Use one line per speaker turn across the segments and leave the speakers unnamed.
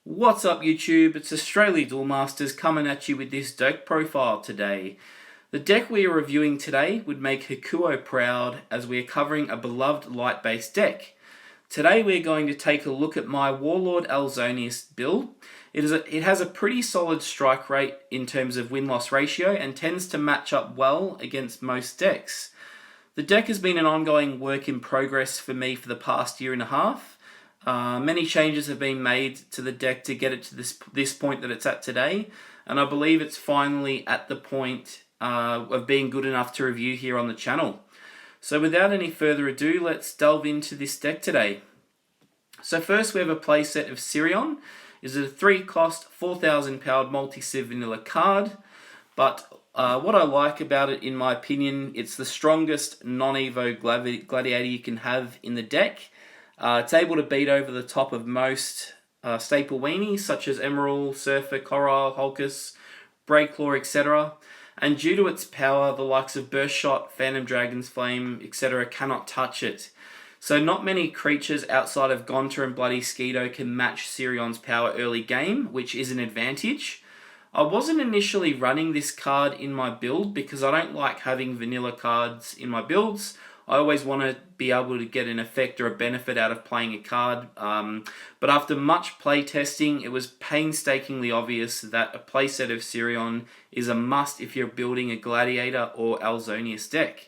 What's up YouTube, it's Australia Duel Masters coming at you with this deck profile today. The deck we are reviewing today would make Hakuo proud as we are covering a beloved light based deck. Today we're going to take a look at my Warlord Ailzonius build. It has a pretty solid strike rate in terms of win-loss ratio and tends to match up well against most decks. The deck has been an ongoing work in progress for me for the past year and a half. Many changes have been made to the deck to get it to this point that it's at today, and I believe it's finally at the point of being good enough to review here on the channel. So without any further ado, let's delve into this deck today. So first we have a playset of Sirion. It's a 3-cost, 4,000 powered multi-civ vanilla card, but what I like about it, in my opinion, it's the strongest non-evo gladiator you can have in the deck. It's able to beat over the top of most staple weenies such as Emerald, Surfer, Coral, Hulkus, Breaklaw, etc. And due to its power, the likes of Burst Shot, Phantom Dragon's Flame, etc. cannot touch it. So not many creatures outside of Gonta and Bloody Skeeto can match Sirion's power early game, which is an advantage. I wasn't initially running this card in my build because I don't like having vanilla cards in my builds. I always want to be able to get an effect or a benefit out of playing a card. But after much play testing, it was painstakingly obvious that a playset of Sirion is a must if you're building a Gladiator or Ailzonius deck.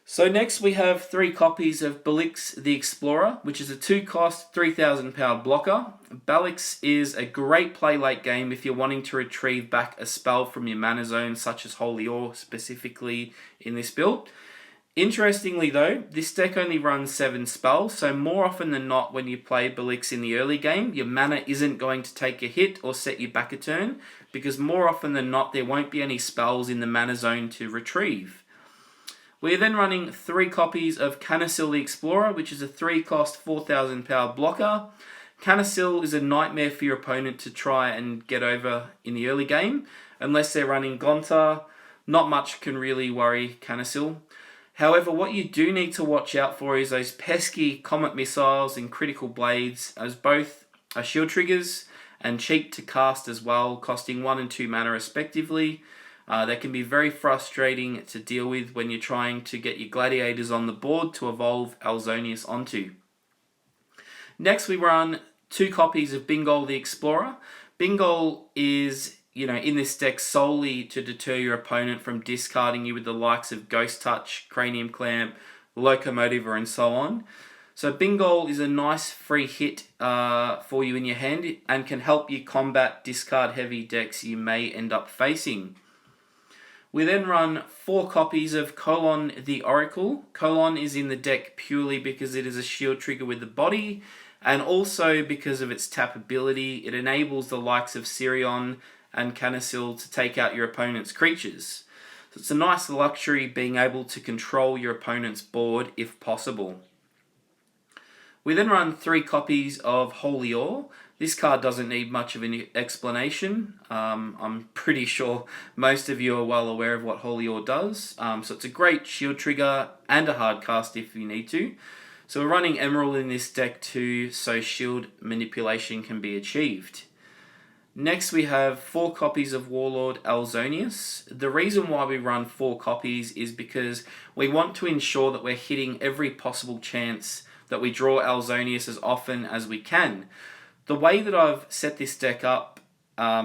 So next we have 3 copies of Balix the Explorer, which is a 2-cost, 3,000 power blocker. Balix is a great play late game if you're wanting to retrieve back a spell from your mana zone, such as Holy Ore specifically in this build. Interestingly though, this deck only runs 7 spells, so more often than not when you play Balix in the early game, your mana isn't going to take a hit or set you back a turn, because more often than not there won't be any spells in the mana zone to retrieve. We're then running 3 copies of Nasily the Explorer, which is a 3-cost, 4,000 power blocker. Nasily is a nightmare for your opponent to try and get over in the early game. Unless they're running Gonta, not much can really worry Nasily. However, what you do need to watch out for is those pesky Comet Missiles and Critical Blades, as both are shield triggers and cheap to cast as well, costing 1 and 2 mana respectively. They can be very frustrating to deal with when you're trying to get your gladiators on the board to evolve Ailzonius onto. Next we run 2 copies of Bingol the Explorer. Bingol is, in this deck solely to deter your opponent from discarding you with the likes of Ghost Touch, Cranium Clamp, Locomotive, and so on. So Bingol is a nice free hit for you in your hand and can help you combat discard heavy decks you may end up facing. We then run 4 copies of Colon the Oracle. Colon is in the deck purely because it is a shield trigger with the body, and also because of its tap ability. It enables the likes of Sirion and Nasily to take out your opponent's creatures. So it's a nice luxury being able to control your opponent's board if possible. We then run 3 copies of Holy Ore. This card doesn't need much of an explanation. I'm pretty sure most of you are well aware of what Holy Ore does. So it's a great shield trigger and a hard cast if you need to. So we're running Emerald in this deck too, so shield manipulation can be achieved. Next we have 4 copies of Warlord Ailzonius. The reason why we run 4 copies is because we want to ensure that we're hitting every possible chance that we draw Ailzonius as often as we can. The way that I've set this deck up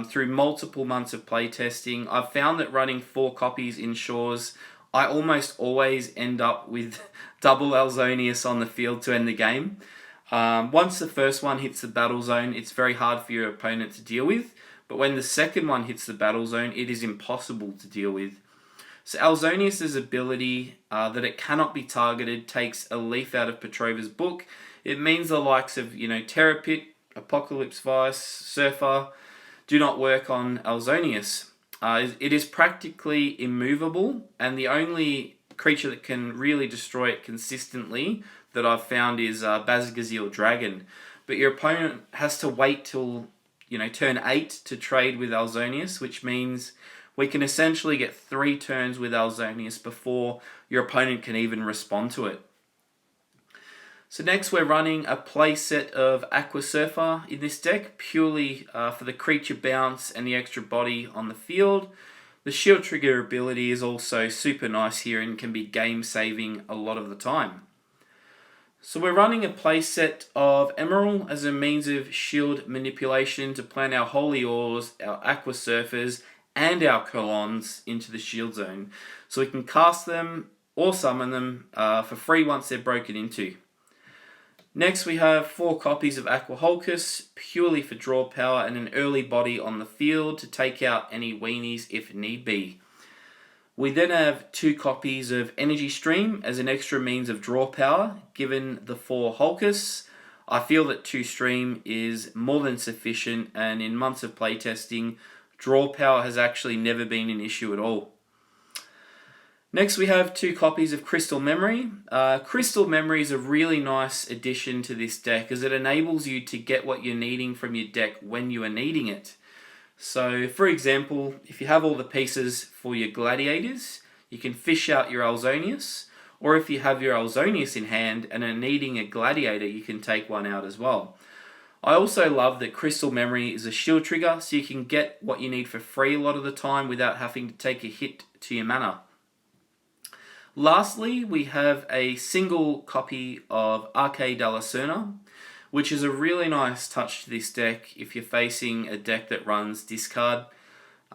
through multiple months of playtesting, I've found that running 4 copies ensures I almost always end up with double Ailzonius on the field to end the game. Once the first one hits the battle zone, it's very hard for your opponent to deal with, but when the second one hits the battle zone, it is impossible to deal with. So Ailzonius' ability that it cannot be targeted takes a leaf out of Petrova's book. It means the likes of, Terror Pit, Apocalypse Vice, Surfer do not work on Ailzonius. It is practically immovable, and the only creature that can really destroy it consistently that I've found is Bazagazil Dragon. But your opponent has to wait till turn 8 to trade with Ailzonius, which means we can essentially get 3 turns with Ailzonius before your opponent can even respond to it. So next we're running a playset of Aqua Surfer in this deck, purely for the creature bounce and the extra body on the field. The shield trigger ability is also super nice here and can be game saving a lot of the time. So we're running a playset of Emerald as a means of shield manipulation to plan our Holy Ores, our Aqua Surfers, and our Colons into the shield zone. So we can cast them or summon them for free once they're broken into. Next we have 4 copies of Aqua Hulkus, purely for draw power and an early body on the field to take out any weenies if need be. We then have 2 copies of Energy Stream as an extra means of draw power. Given the 4 Hulkus, I feel that 2 Stream is more than sufficient, and in months of playtesting, draw power has actually never been an issue at all. Next we have 2 copies of Crystal Memory. Crystal Memory is a really nice addition to this deck as it enables you to get what you're needing from your deck when you are needing it. So for example, if you have all the pieces for your gladiators, you can fish out your Ailzonius, or if you have your Ailzonius in hand and are needing a gladiator, you can take one out as well. I also love that Crystal Memory is a shield trigger, so you can get what you need for free a lot of the time without having to take a hit to your mana. Lastly, we have a single copy of Arche Dalacerna, which is a really nice touch to this deck if you're facing a deck that runs discard.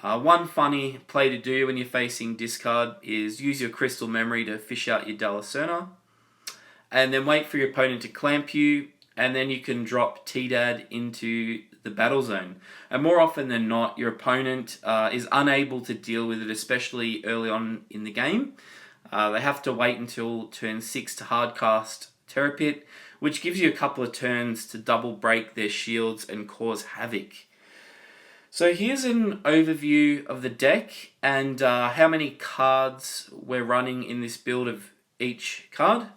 One funny play to do when you're facing discard is use your Crystal Memory to fish out your Dalacerna, and then wait for your opponent to clamp you, and then you can drop T-Dad into the battle zone. And more often than not, your opponent is unable to deal with it, especially early on in the game. They have to wait until turn 6 to hardcast Terra Pit, which gives you a couple of turns to double break their shields and cause havoc. So here's an overview of the deck and how many cards we're running in this build of each card.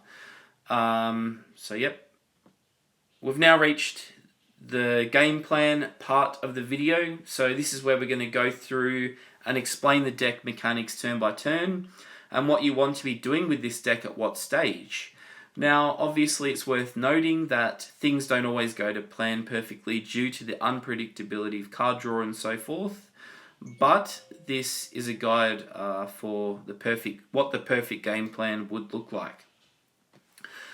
Yep. We've now reached the game plan part of the video. So this is where we're going to go through and explain the deck mechanics turn by turn and what you want to be doing with this deck at what stage. Now, obviously, it's worth noting that things don't always go to plan perfectly due to the unpredictability of card draw and so forth, but this is a guide for what the perfect game plan would look like.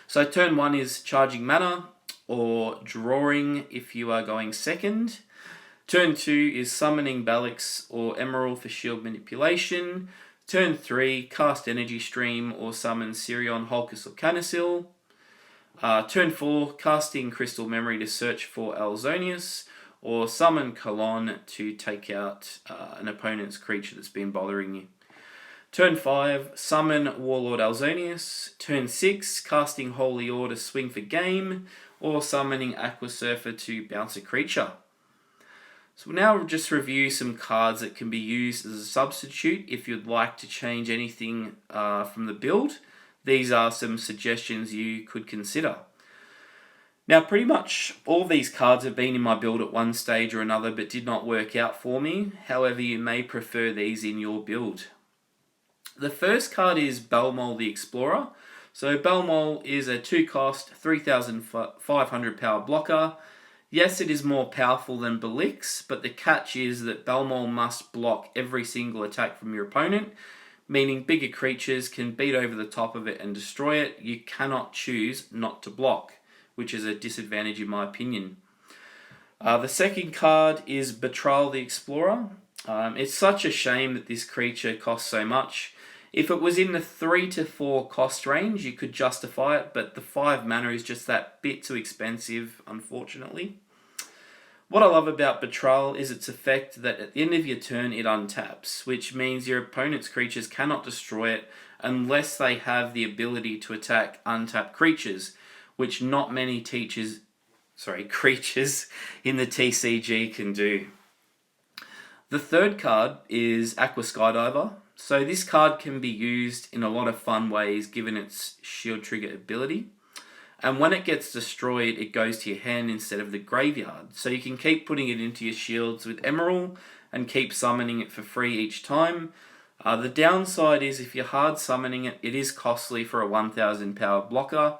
So turn 1 is charging mana or drawing if you are going second. Turn 2 is summoning Balix or Emerald for shield manipulation. Turn 3, cast Energy Stream or summon Sirion, Hulkus or Canasil. Turn 4, casting Crystal Memory to search for Ailzonius, or summon Colon to take out an opponent's creature that's been bothering you. Turn 5, summon Warlord Ailzonius. Turn 6, casting Holy Ore to swing for game, or summoning Aqua Surfer to bounce a creature. So we'll now just review some cards that can be used as a substitute if you'd like to change anything from the build. These are some suggestions you could consider. Now pretty much all these cards have been in my build at one stage or another but did not work out for me. However, you may prefer these in your build. The first card is Balmol the Explorer. So Balmol is a 2-cost, 3,500 power blocker. Yes, it is more powerful than Balix, but the catch is that Balmol must block every single attack from your opponent, meaning bigger creatures can beat over the top of it and destroy it. You cannot choose not to block, which is a disadvantage in my opinion. The second card is Betrayal the Explorer. It's such a shame that this creature costs so much. If it was in the 3 to 4 cost range, you could justify it, but the 5 mana is just that bit too expensive, unfortunately. What I love about Betrayal is its effect that at the end of your turn it untaps, which means your opponent's creatures cannot destroy it unless they have the ability to attack untapped creatures, which not many creatures in the TCG can do. The third card is Aqua Skydiver. So this card can be used in a lot of fun ways given its shield trigger ability. And when it gets destroyed, it goes to your hand instead of the graveyard. So you can keep putting it into your shields with Emerald and keep summoning it for free each time. The downside is if you're hard summoning it, it is costly for a 1,000 power blocker.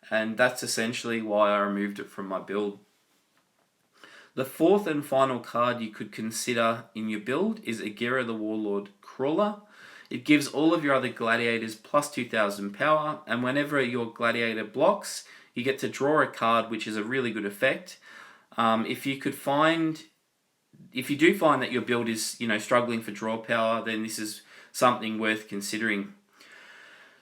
and that's essentially why I removed it from my build. The fourth and final card you could consider in your build is Agira the Warlord Crawler. It gives all of your other gladiators plus 2000 power, and whenever your gladiator blocks, you get to draw a card, which is a really good effect. If you do find that your build is struggling for draw power, then this is something worth considering.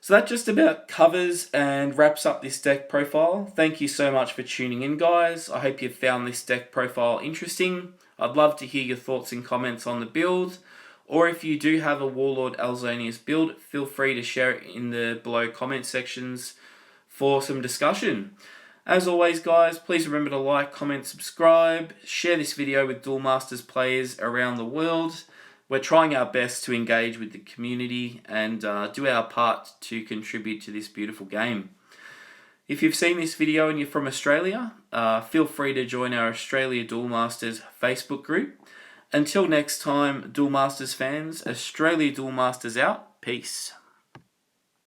So that just about covers and wraps up this deck profile. Thank you so much for tuning in, guys. I hope you found this deck profile interesting. I'd love to hear your thoughts and comments on the build. Or if you do have a Warlord Ailzonius build, feel free to share it in the below comment sections for some discussion. As always, guys, please remember to like, comment, subscribe, share this video with Duel Masters players around the world. We're trying our best to engage with the community and do our part to contribute to this beautiful game. If you've seen this video and you're from Australia, feel free to join our Australia Duel Masters Facebook group. Until next time, Duel Masters fans, Australia Duel Masters out. Peace.